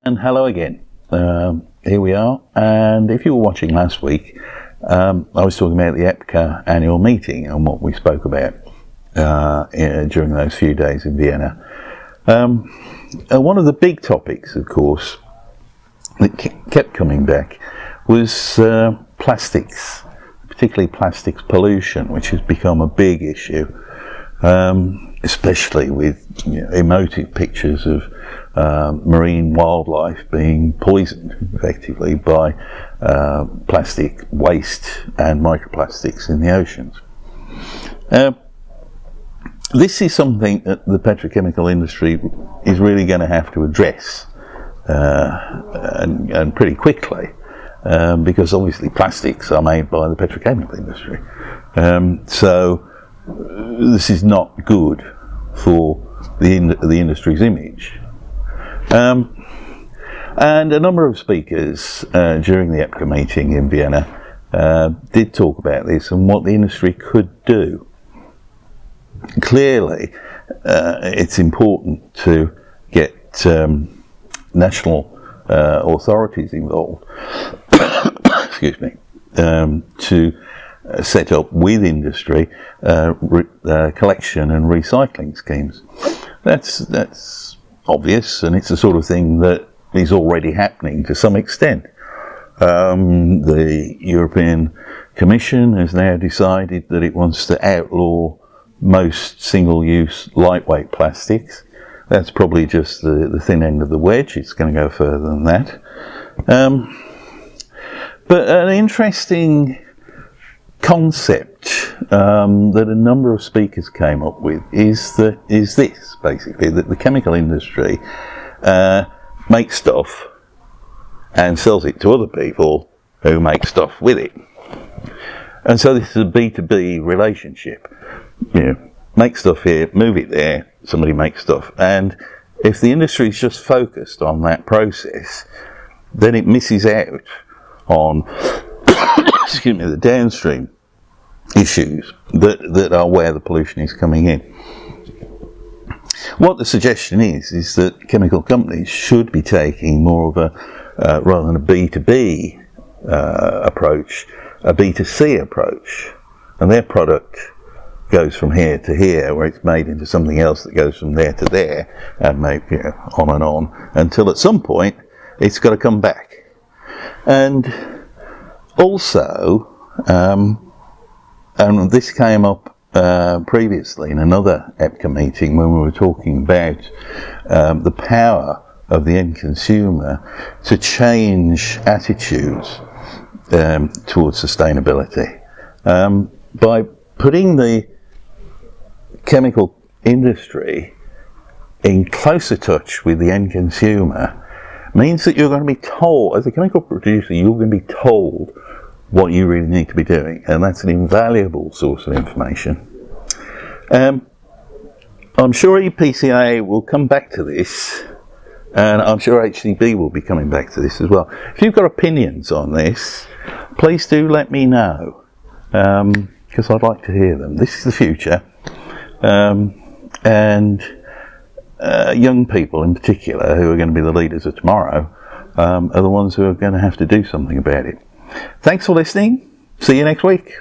And hello again. Here we are. And if you were watching last week, I was talking about the EPCA annual meeting and what we spoke about during those few days in Vienna. One of the big topics, of course, that kept coming back was plastics, particularly plastics pollution, which has become a big issue, especially with emotive pictures of marine wildlife being poisoned effectively by plastic waste and microplastics in the oceans. This is something that the petrochemical industry is really going to have to address and pretty quickly, because obviously plastics are made by the petrochemical industry. So this is not good for the industry's image. And a number of speakers during the EPCA meeting in Vienna did talk about this and what the industry could do. Clearly, it's important to get national authorities involved excuse me, to set up with industry collection and recycling schemes. That's obvious, and it's the sort of thing that is already happening to some extent. The European Commission has now decided that it wants to outlaw most single-use lightweight plastics. That's probably just the thin end of the wedge. It's going to go further than that. But an interesting concept that a number of speakers came up with is this, basically, that the chemical industry makes stuff and sells it to other people who make stuff with it. And so this is a B2B relationship. Make stuff here, move it there, somebody makes stuff. And if the industry is just focused on that process, then it misses out on excuse me, the downstream issues that are where the pollution is coming in. What the suggestion is that chemical companies should be taking more of a, rather than a B2B approach, a B2C approach. And their product goes from here to here, where it's made into something else that goes from there to there, and maybe on and on, until at some point it's got to come back. And also, and this came up previously in another EPCA meeting when we were talking about the power of the end consumer to change attitudes towards sustainability. By putting the chemical industry in closer touch with the end consumer means that you're going to be told, as a chemical producer, you're going to be told what you really need to be doing, and that's an invaluable source of information. I'm sure EPCA will come back to this, and I'm sure HCB will be coming back to this as well. If you've got opinions on this, please do let me know, because I'd like to hear them. This is the future, and young people in particular, who are going to be the leaders of tomorrow, are the ones who are going to have to do something about it. Thanks for listening. See you next week.